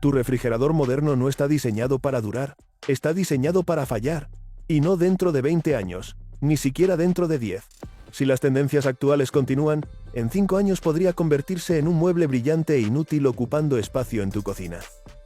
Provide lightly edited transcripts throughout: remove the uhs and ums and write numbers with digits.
Tu refrigerador moderno no está diseñado para durar, está diseñado para fallar. Y no dentro de 20 años, ni siquiera dentro de 10. Si las tendencias actuales continúan, en 5 años podría convertirse en un mueble brillante e inútil ocupando espacio en tu cocina.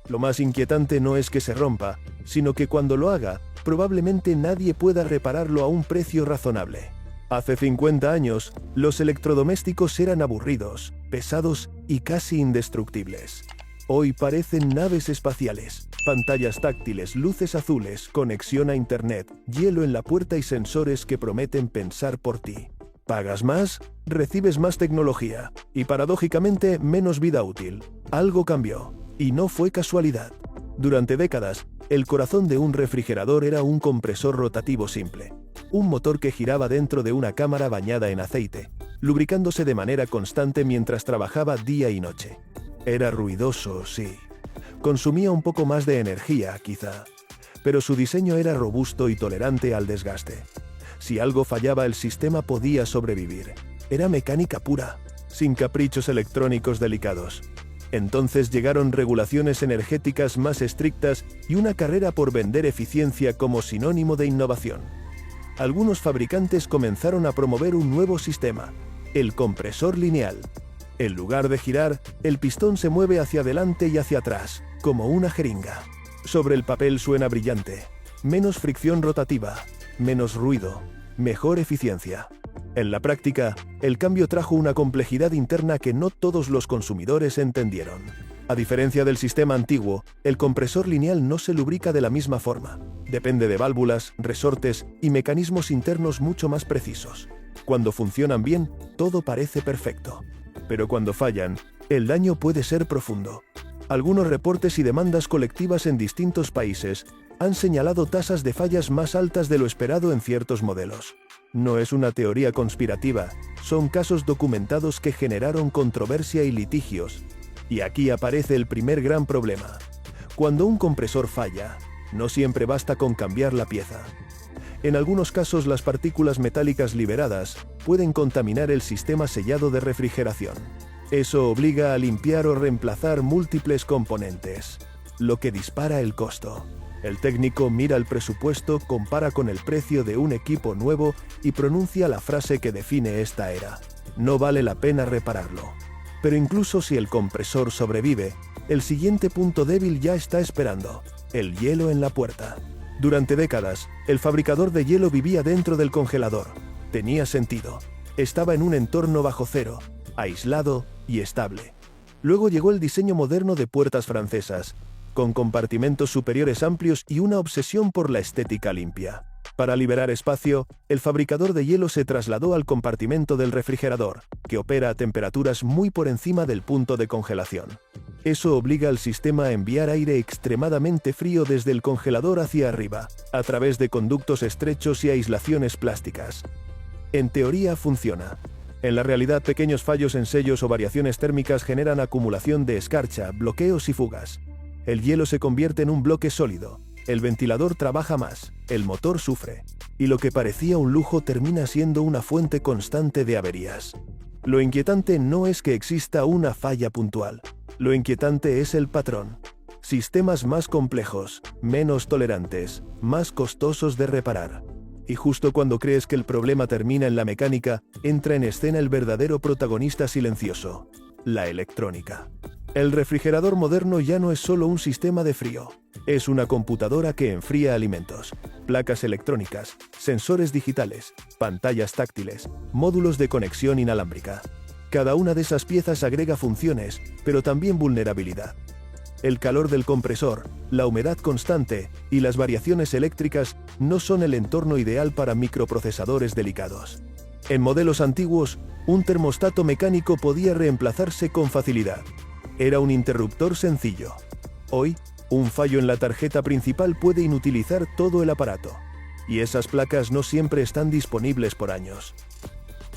Lo más inquietante no es que se rompa, sino que cuando lo haga, probablemente nadie pueda repararlo a un precio razonable. Hace 50 años, los electrodomésticos eran aburridos, pesados y casi indestructibles. Hoy parecen naves espaciales, pantallas táctiles, luces azules, conexión a internet, hielo en la puerta y sensores que prometen pensar por ti. ¿Pagas más? Recibes más tecnología, y paradójicamente menos vida útil. Algo cambió, y no fue casualidad. Durante décadas, el corazón de un refrigerador era un compresor rotativo simple. Un motor que giraba dentro de una cámara bañada en aceite, lubricándose de manera constante mientras trabajaba día y noche. Era ruidoso, sí. Consumía un poco más de energía, quizá. Pero su diseño era robusto y tolerante al desgaste. Si algo fallaba, el sistema podía sobrevivir. Era mecánica pura, sin caprichos electrónicos delicados. Entonces llegaron regulaciones energéticas más estrictas y una carrera por vender eficiencia como sinónimo de innovación. Algunos fabricantes comenzaron a promover un nuevo sistema, el compresor lineal. En lugar de girar, el pistón se mueve hacia adelante y hacia atrás, como una jeringa. Sobre el papel suena brillante. Menos fricción rotativa, menos ruido, mejor eficiencia. En la práctica, el cambio trajo una complejidad interna que no todos los consumidores entendieron. A diferencia del sistema antiguo, el compresor lineal no se lubrica de la misma forma. Depende de válvulas, resortes y mecanismos internos mucho más precisos. Cuando funcionan bien, todo parece perfecto. Pero cuando fallan, el daño puede ser profundo. Algunos reportes y demandas colectivas en distintos países han señalado tasas de fallas más altas de lo esperado en ciertos modelos. No es una teoría conspirativa, son casos documentados que generaron controversia y litigios. Y aquí aparece el primer gran problema. Cuando un compresor falla, no siempre basta con cambiar la pieza. En algunos casos, las partículas metálicas liberadas pueden contaminar el sistema sellado de refrigeración. Eso obliga a limpiar o reemplazar múltiples componentes, lo que dispara el costo. El técnico mira el presupuesto, compara con el precio de un equipo nuevo y pronuncia la frase que define esta era: no vale la pena repararlo. Pero incluso si el compresor sobrevive, el siguiente punto débil ya está esperando: el hielo en la puerta. Durante décadas, el fabricador de hielo vivía dentro del congelador. Tenía sentido. Estaba en un entorno bajo cero, aislado y estable. Luego llegó el diseño moderno de puertas francesas, con compartimentos superiores amplios y una obsesión por la estética limpia. Para liberar espacio, el fabricador de hielo se trasladó al compartimento del refrigerador, que opera a temperaturas muy por encima del punto de congelación. Eso obliga al sistema a enviar aire extremadamente frío desde el congelador hacia arriba, a través de conductos estrechos y aislaciones plásticas. En teoría funciona. En la realidad, pequeños fallos en sellos o variaciones térmicas generan acumulación de escarcha, bloqueos y fugas. El hielo se convierte en un bloque sólido. El ventilador trabaja más, el motor sufre, y lo que parecía un lujo termina siendo una fuente constante de averías. Lo inquietante no es que exista una falla puntual. Lo inquietante es el patrón. Sistemas más complejos, menos tolerantes, más costosos de reparar. Y justo cuando crees que el problema termina en la mecánica, entra en escena el verdadero protagonista silencioso: la electrónica. El refrigerador moderno ya no es solo un sistema de frío. Es una computadora que enfría alimentos, placas electrónicas, sensores digitales, pantallas táctiles, módulos de conexión inalámbrica. Cada una de esas piezas agrega funciones, pero también vulnerabilidad. El calor del compresor, la humedad constante y las variaciones eléctricas no son el entorno ideal para microprocesadores delicados. En modelos antiguos, un termostato mecánico podía reemplazarse con facilidad. Era un interruptor sencillo. Hoy, un fallo en la tarjeta principal puede inutilizar todo el aparato. Y esas placas no siempre están disponibles por años.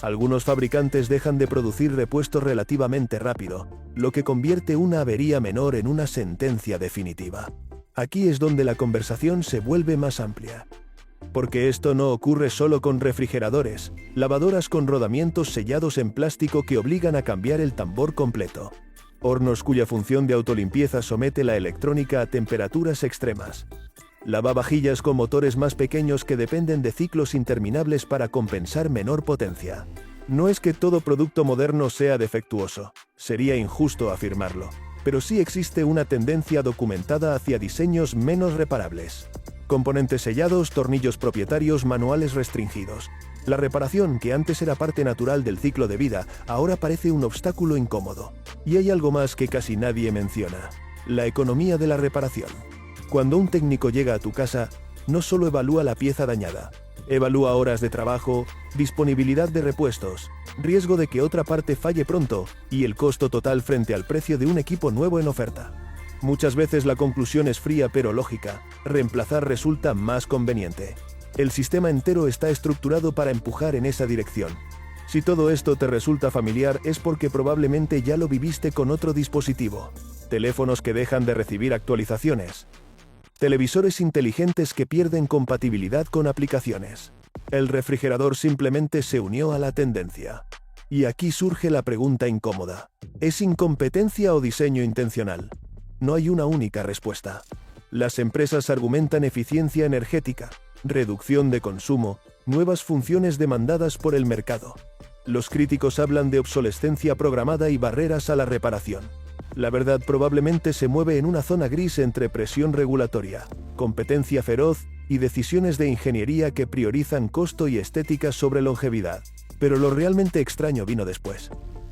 Algunos fabricantes dejan de producir repuestos relativamente rápido, lo que convierte una avería menor en una sentencia definitiva. Aquí es donde la conversación se vuelve más amplia. Porque esto no ocurre solo con refrigeradores, lavadoras con rodamientos sellados en plástico que obligan a cambiar el tambor completo. Hornos cuya función de autolimpieza somete la electrónica a temperaturas extremas. Lavavajillas con motores más pequeños que dependen de ciclos interminables para compensar menor potencia. No es que todo producto moderno sea defectuoso, sería injusto afirmarlo, pero sí existe una tendencia documentada hacia diseños menos reparables. Componentes sellados, tornillos propietarios, manuales restringidos. La reparación, que antes era parte natural del ciclo de vida, ahora parece un obstáculo incómodo. Y hay algo más que casi nadie menciona: la economía de la reparación. Cuando un técnico llega a tu casa, no solo evalúa la pieza dañada, evalúa horas de trabajo, disponibilidad de repuestos, riesgo de que otra parte falle pronto y el costo total frente al precio de un equipo nuevo en oferta. Muchas veces la conclusión es fría pero lógica: reemplazar resulta más conveniente. El sistema entero está estructurado para empujar en esa dirección. Si todo esto te resulta familiar es porque probablemente ya lo viviste con otro dispositivo. Teléfonos que dejan de recibir actualizaciones. Televisores inteligentes que pierden compatibilidad con aplicaciones. El refrigerador simplemente se unió a la tendencia. Y aquí surge la pregunta incómoda: ¿es incompetencia o diseño intencional? No hay una única respuesta. Las empresas argumentan eficiencia energética, reducción de consumo, nuevas funciones demandadas por el mercado. Los críticos hablan de obsolescencia programada y barreras a la reparación. La verdad probablemente se mueve en una zona gris entre presión regulatoria, competencia feroz y decisiones de ingeniería que priorizan costo y estética sobre longevidad. Pero lo realmente extraño vino después.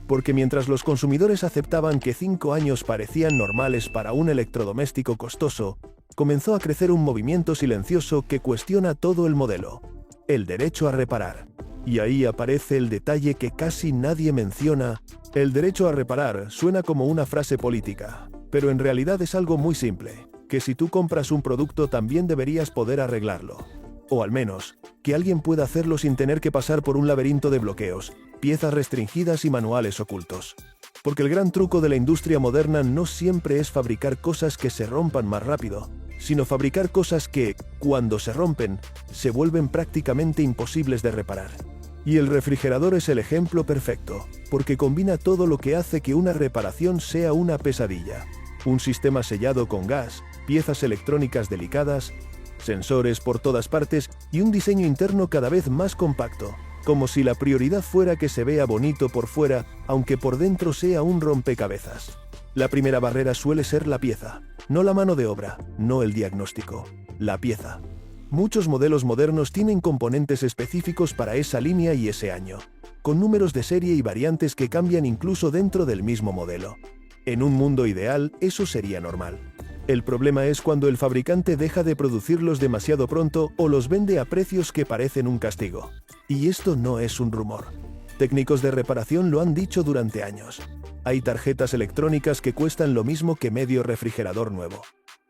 Porque mientras los consumidores aceptaban que 5 años parecían normales para un electrodoméstico costoso, comenzó a crecer un movimiento silencioso que cuestiona todo el modelo: el derecho a reparar. Y ahí aparece el detalle que casi nadie menciona. El derecho a reparar suena como una frase política, pero en realidad es algo muy simple: que si tú compras un producto también deberías poder arreglarlo. O al menos, que alguien pueda hacerlo sin tener que pasar por un laberinto de bloqueos, piezas restringidas y manuales ocultos. Porque el gran truco de la industria moderna no siempre es fabricar cosas que se rompan más rápido, sino fabricar cosas que, cuando se rompen, se vuelven prácticamente imposibles de reparar. Y el refrigerador es el ejemplo perfecto, porque combina todo lo que hace que una reparación sea una pesadilla. Un sistema sellado con gas, piezas electrónicas delicadas, sensores por todas partes y un diseño interno cada vez más compacto, como si la prioridad fuera que se vea bonito por fuera, aunque por dentro sea un rompecabezas. La primera barrera suele ser la pieza, no la mano de obra, no el diagnóstico, la pieza. Muchos modelos modernos tienen componentes específicos para esa línea y ese año, con números de serie y variantes que cambian incluso dentro del mismo modelo. En un mundo ideal, eso sería normal. El problema es cuando el fabricante deja de producirlos demasiado pronto o los vende a precios que parecen un castigo. Y esto no es un rumor. Técnicos de reparación lo han dicho durante años. Hay tarjetas electrónicas que cuestan lo mismo que medio refrigerador nuevo.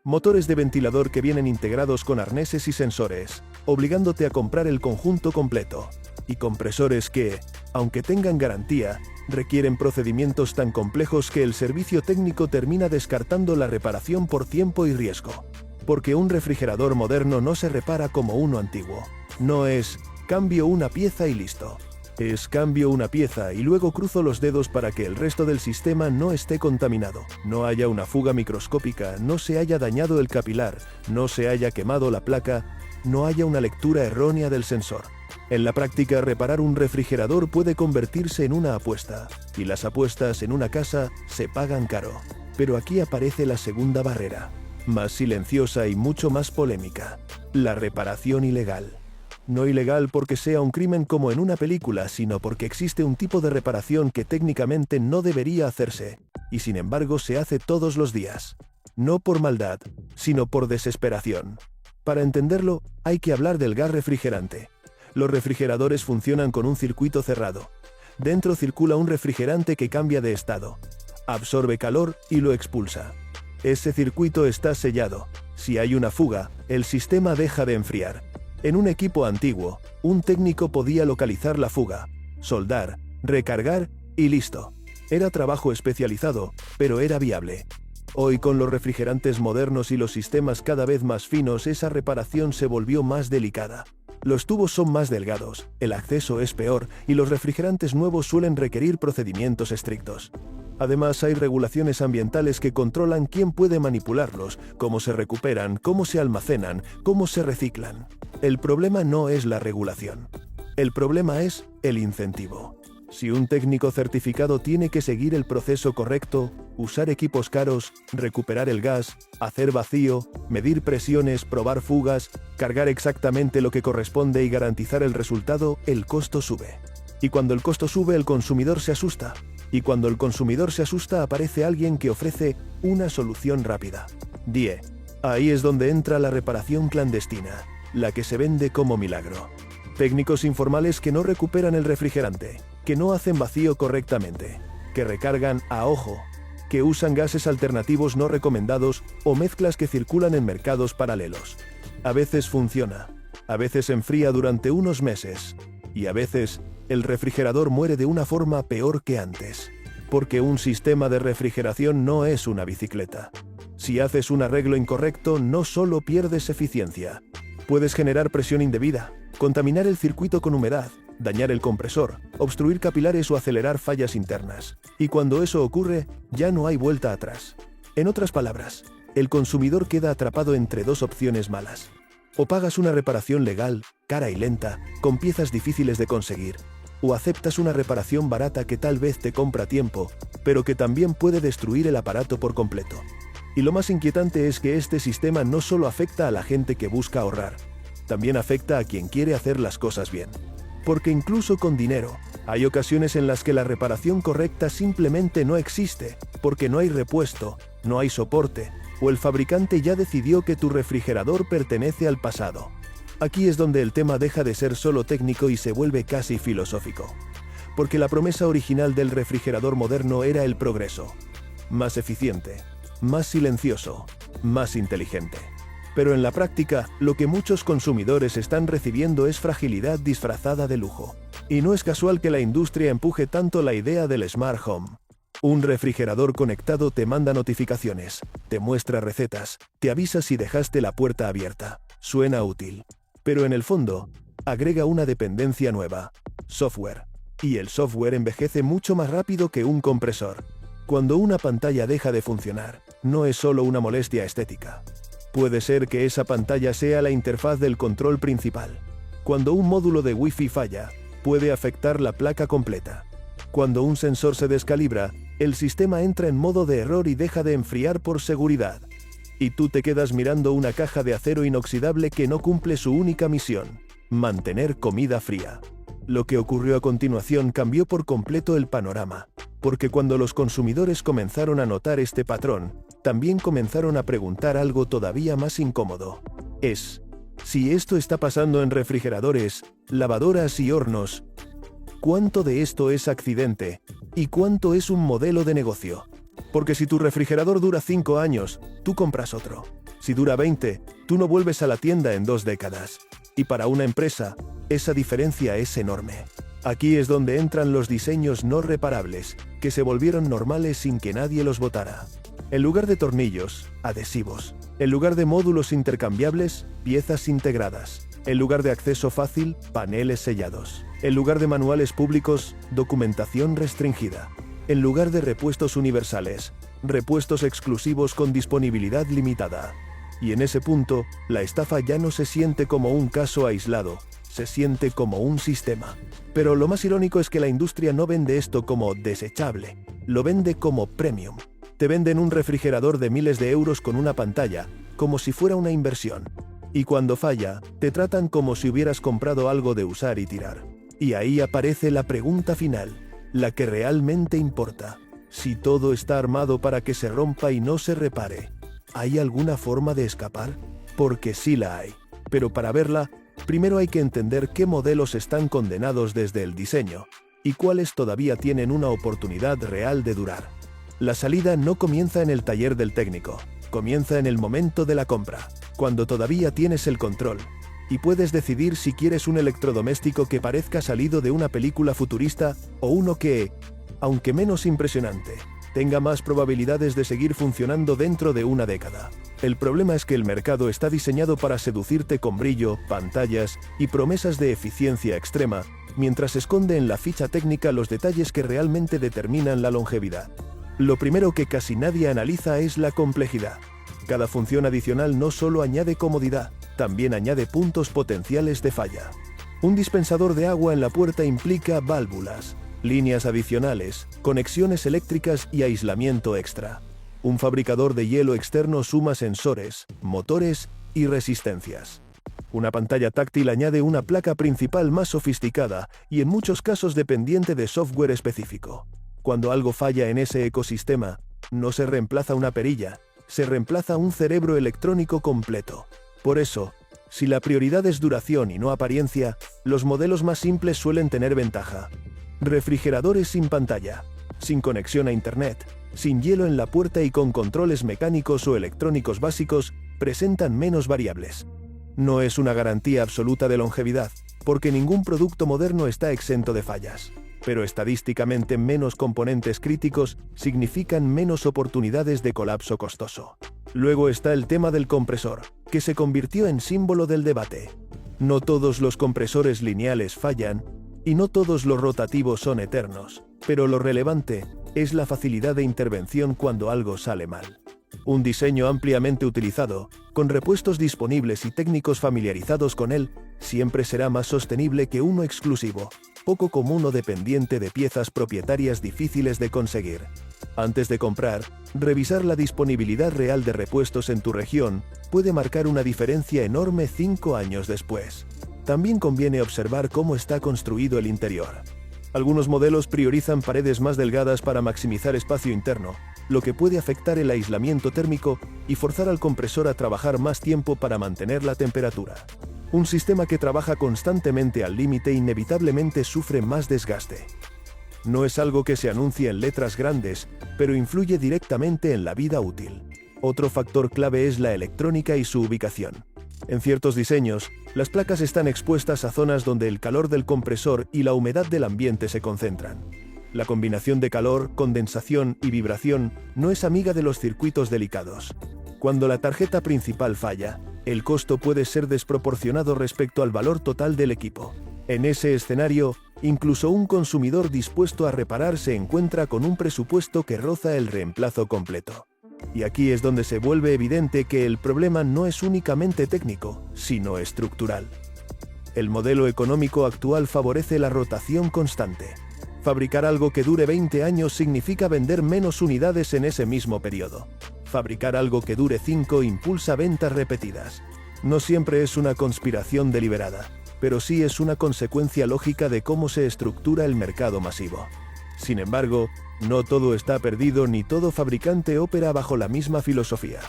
Motores de ventilador que vienen integrados con arneses y sensores, obligándote a comprar el conjunto completo. Y compresores que, aunque tengan garantía, requieren procedimientos tan complejos que el servicio técnico termina descartando la reparación por tiempo y riesgo. Porque un refrigerador moderno no se repara como uno antiguo. No es, cambio una pieza y listo. Es, cambio una pieza y luego cruzo los dedos para que el resto del sistema no esté contaminado, no haya una fuga microscópica, no se haya dañado el capilar, no se haya quemado la placa, no haya una lectura errónea del sensor. En la práctica, reparar un refrigerador puede convertirse en una apuesta, y las apuestas en una casa se pagan caro. Pero aquí aparece la segunda barrera, más silenciosa y mucho más polémica: la reparación ilegal. No ilegal porque sea un crimen como en una película, sino porque existe un tipo de reparación que técnicamente no debería hacerse, y sin embargo se hace todos los días. No por maldad, sino por desesperación. Para entenderlo, hay que hablar del gas refrigerante. Los refrigeradores funcionan con un circuito cerrado. Dentro circula un refrigerante que cambia de estado, absorbe calor y lo expulsa. Ese circuito está sellado. Si hay una fuga, el sistema deja de enfriar. En un equipo antiguo, un técnico podía localizar la fuga, soldar, recargar y listo. Era trabajo especializado, pero era viable. Hoy, con los refrigerantes modernos y los sistemas cada vez más finos, esa reparación se volvió más delicada. Los tubos son más delgados, el acceso es peor y los refrigerantes nuevos suelen requerir procedimientos estrictos. Además, hay regulaciones ambientales que controlan quién puede manipularlos, cómo se recuperan, cómo se almacenan, cómo se reciclan. El problema no es la regulación. El problema es el incentivo. Si un técnico certificado tiene que seguir el proceso correcto, usar equipos caros, recuperar el gas, hacer vacío, medir presiones, probar fugas, cargar exactamente lo que corresponde y garantizar el resultado, el costo sube. Y cuando el costo sube, el consumidor se asusta. Y cuando el consumidor se asusta, aparece alguien que ofrece una solución rápida. DIE. Ahí es donde entra la reparación clandestina, la que se vende como milagro. Técnicos informales que no recuperan el refrigerante, que no hacen vacío correctamente, que recargan a ojo, que usan gases alternativos no recomendados o mezclas que circulan en mercados paralelos. A veces funciona, a veces enfría durante unos meses, y a veces el refrigerador muere de una forma peor que antes. Porque un sistema de refrigeración no es una bicicleta. Si haces un arreglo incorrecto, no solo pierdes eficiencia. Puedes generar presión indebida, contaminar el circuito con humedad, dañar el compresor, obstruir capilares o acelerar fallas internas. Y cuando eso ocurre, ya no hay vuelta atrás. En otras palabras, el consumidor queda atrapado entre dos opciones malas. O pagas una reparación legal, cara y lenta, con piezas difíciles de conseguir, o aceptas una reparación barata que tal vez te compra tiempo, pero que también puede destruir el aparato por completo. Y lo más inquietante es que este sistema no solo afecta a la gente que busca ahorrar, también afecta a quien quiere hacer las cosas bien. Porque incluso con dinero, hay ocasiones en las que la reparación correcta simplemente no existe, porque no hay repuesto, no hay soporte, o el fabricante ya decidió que tu refrigerador pertenece al pasado. Aquí es donde el tema deja de ser solo técnico y se vuelve casi filosófico. Porque la promesa original del refrigerador moderno era el progreso. Más eficiente, más silencioso, más inteligente. Pero en la práctica, lo que muchos consumidores están recibiendo es fragilidad disfrazada de lujo. Y no es casual que la industria empuje tanto la idea del Smart Home. Un refrigerador conectado te manda notificaciones, te muestra recetas, te avisa si dejaste la puerta abierta. Suena útil. Pero en el fondo, agrega una dependencia nueva: software. Y el software envejece mucho más rápido que un compresor. Cuando una pantalla deja de funcionar, no es solo una molestia estética. Puede ser que esa pantalla sea la interfaz del control principal. Cuando un módulo de Wi-Fi falla, puede afectar la placa completa. Cuando un sensor se descalibra, el sistema entra en modo de error y deja de enfriar por seguridad. Y tú te quedas mirando una caja de acero inoxidable que no cumple su única misión: mantener comida fría. Lo que ocurrió a continuación cambió por completo el panorama, porque cuando los consumidores comenzaron a notar este patrón, también comenzaron a preguntar algo todavía más incómodo. Si esto está pasando en refrigeradores, lavadoras y hornos, ¿cuánto de esto es accidente? ¿Y cuánto es un modelo de negocio? Porque si tu refrigerador dura 5 años, tú compras otro. Si dura 20, tú no vuelves a la tienda en 2 décadas. Y para una empresa, esa diferencia es enorme. Aquí es donde entran los diseños no reparables, que se volvieron normales sin que nadie los votara. En lugar de tornillos, adhesivos. En lugar de módulos intercambiables, piezas integradas. En lugar de acceso fácil, paneles sellados. En lugar de manuales públicos, documentación restringida. En lugar de repuestos universales, repuestos exclusivos con disponibilidad limitada. Y en ese punto, la estafa ya no se siente como un caso aislado, se siente como un sistema. Pero lo más irónico es que la industria no vende esto como desechable, lo vende como premium. Te venden un refrigerador de miles de euros con una pantalla, como si fuera una inversión. Y cuando falla, te tratan como si hubieras comprado algo de usar y tirar. Y ahí aparece la pregunta final, la que realmente importa. Si todo está armado para que se rompa y no se repare, ¿hay alguna forma de escapar? Porque sí la hay. Pero para verla, primero hay que entender qué modelos están condenados desde el diseño, y cuáles todavía tienen una oportunidad real de durar. La salida no comienza en el taller del técnico, comienza en el momento de la compra, cuando todavía tienes el control, y puedes decidir si quieres un electrodoméstico que parezca salido de una película futurista o uno que, aunque menos impresionante, tenga más probabilidades de seguir funcionando dentro de una década. El problema es que el mercado está diseñado para seducirte con brillo, pantallas y promesas de eficiencia extrema, mientras esconde en la ficha técnica los detalles que realmente determinan la longevidad. Lo primero que casi nadie analiza es la complejidad. Cada función adicional no solo añade comodidad, también añade puntos potenciales de falla. Un dispensador de agua en la puerta implica válvulas, líneas adicionales, conexiones eléctricas y aislamiento extra. Un fabricador de hielo externo suma sensores, motores y resistencias. Una pantalla táctil añade una placa principal más sofisticada y en muchos casos dependiente de software específico. Cuando algo falla en ese ecosistema, no se reemplaza una perilla, se reemplaza un cerebro electrónico completo. Por eso, si la prioridad es duración y no apariencia, los modelos más simples suelen tener ventaja. Refrigeradores sin pantalla, sin conexión a Internet, sin hielo en la puerta y con controles mecánicos o electrónicos básicos, presentan menos variables. No es una garantía absoluta de longevidad, porque ningún producto moderno está exento de fallas. Pero estadísticamente menos componentes críticos significan menos oportunidades de colapso costoso. Luego está el tema del compresor, que se convirtió en símbolo del debate. No todos los compresores lineales fallan, y no todos los rotativos son eternos, pero lo relevante es la facilidad de intervención cuando algo sale mal. Un diseño ampliamente utilizado, con repuestos disponibles y técnicos familiarizados con él, siempre será más sostenible que uno exclusivo, poco común o dependiente de piezas propietarias difíciles de conseguir. Antes de comprar, revisar la disponibilidad real de repuestos en tu región puede marcar una diferencia enorme 5 años después. También conviene observar cómo está construido el interior. Algunos modelos priorizan paredes más delgadas para maximizar espacio interno, lo que puede afectar el aislamiento térmico y forzar al compresor a trabajar más tiempo para mantener la temperatura. Un sistema que trabaja constantemente al límite inevitablemente sufre más desgaste. No es algo que se anuncie en letras grandes, pero influye directamente en la vida útil. Otro factor clave es la electrónica y su ubicación. En ciertos diseños, las placas están expuestas a zonas donde el calor del compresor y la humedad del ambiente se concentran. La combinación de calor, condensación y vibración no es amiga de los circuitos delicados. Cuando la tarjeta principal falla, el costo puede ser desproporcionado respecto al valor total del equipo. En ese escenario, incluso un consumidor dispuesto a reparar se encuentra con un presupuesto que roza el reemplazo completo. Y aquí es donde se vuelve evidente que el problema no es únicamente técnico, sino estructural. El modelo económico actual favorece la rotación constante. Fabricar algo que dure 20 años significa vender menos unidades en ese mismo periodo. Fabricar algo que dure 5 impulsa ventas repetidas. No siempre es una conspiración deliberada, pero sí es una consecuencia lógica de cómo se estructura el mercado masivo. Sin embargo, no todo está perdido ni todo fabricante opera bajo la misma filosofía.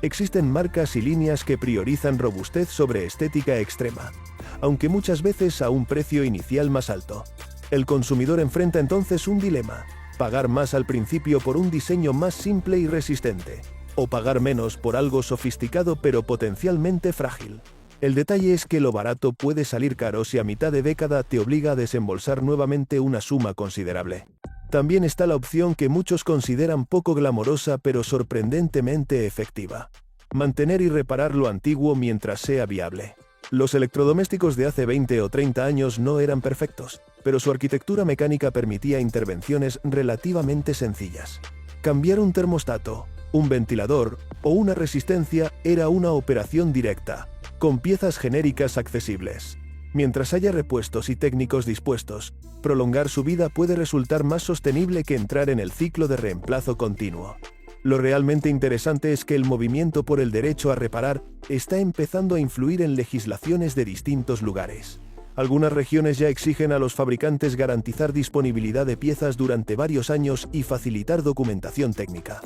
Existen marcas y líneas que priorizan robustez sobre estética extrema, aunque muchas veces a un precio inicial más alto. El consumidor enfrenta entonces un dilema: pagar más al principio por un diseño más simple y resistente, o pagar menos por algo sofisticado pero potencialmente frágil. El detalle es que lo barato puede salir caro si a mitad de década te obliga a desembolsar nuevamente una suma considerable. También está la opción que muchos consideran poco glamorosa pero sorprendentemente efectiva: mantener y reparar lo antiguo mientras sea viable. Los electrodomésticos de hace 20 o 30 años no eran perfectos, pero su arquitectura mecánica permitía intervenciones relativamente sencillas. Cambiar un termostato, un ventilador o una resistencia era una operación directa, con piezas genéricas accesibles. Mientras haya repuestos y técnicos dispuestos, prolongar su vida puede resultar más sostenible que entrar en el ciclo de reemplazo continuo. Lo realmente interesante es que el movimiento por el derecho a reparar está empezando a influir en legislaciones de distintos lugares. Algunas regiones ya exigen a los fabricantes garantizar disponibilidad de piezas durante varios años y facilitar documentación técnica.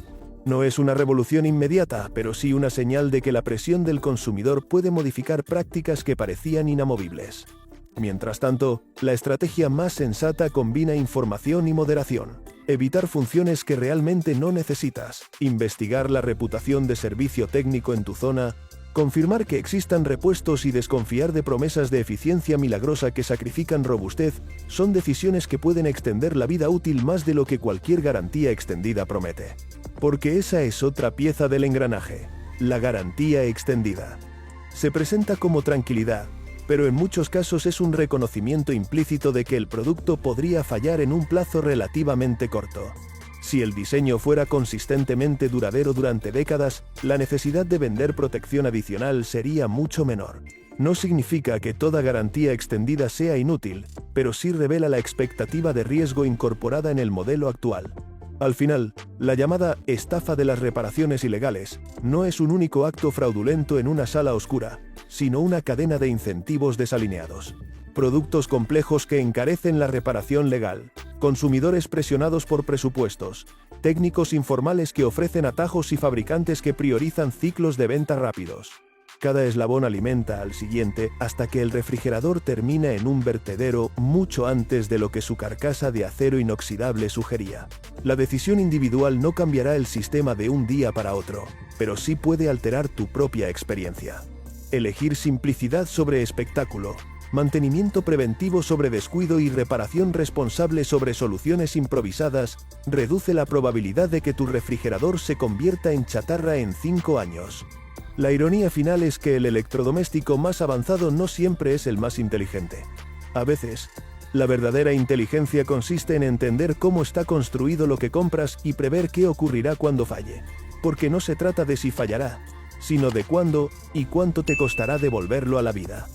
No es una revolución inmediata, pero sí una señal de que la presión del consumidor puede modificar prácticas que parecían inamovibles. Mientras tanto, la estrategia más sensata combina información y moderación. Evitar funciones que realmente no necesitas, investigar la reputación de servicio técnico en tu zona, confirmar que existan repuestos y desconfiar de promesas de eficiencia milagrosa que sacrifican robustez, son decisiones que pueden extender la vida útil más de lo que cualquier garantía extendida promete. Porque esa es otra pieza del engranaje: la garantía extendida. Se presenta como tranquilidad, pero en muchos casos es un reconocimiento implícito de que el producto podría fallar en un plazo relativamente corto. Si el diseño fuera consistentemente duradero durante décadas, la necesidad de vender protección adicional sería mucho menor. No significa que toda garantía extendida sea inútil, pero sí revela la expectativa de riesgo incorporada en el modelo actual. Al final, la llamada estafa de las reparaciones ilegales no es un único acto fraudulento en una sala oscura, sino una cadena de incentivos desalineados. Productos complejos que encarecen la reparación legal, consumidores presionados por presupuestos, técnicos informales que ofrecen atajos y fabricantes que priorizan ciclos de venta rápidos. Cada eslabón alimenta al siguiente hasta que el refrigerador termina en un vertedero mucho antes de lo que su carcasa de acero inoxidable sugería. La decisión individual no cambiará el sistema de un día para otro, pero sí puede alterar tu propia experiencia. Elegir simplicidad sobre espectáculo, mantenimiento preventivo sobre descuido y reparación responsable sobre soluciones improvisadas reduce la probabilidad de que tu refrigerador se convierta en chatarra en 5 años. La ironía final es que el electrodoméstico más avanzado no siempre es el más inteligente. A veces, la verdadera inteligencia consiste en entender cómo está construido lo que compras y prever qué ocurrirá cuando falle. Porque no se trata de si fallará, sino de cuándo y cuánto te costará devolverlo a la vida.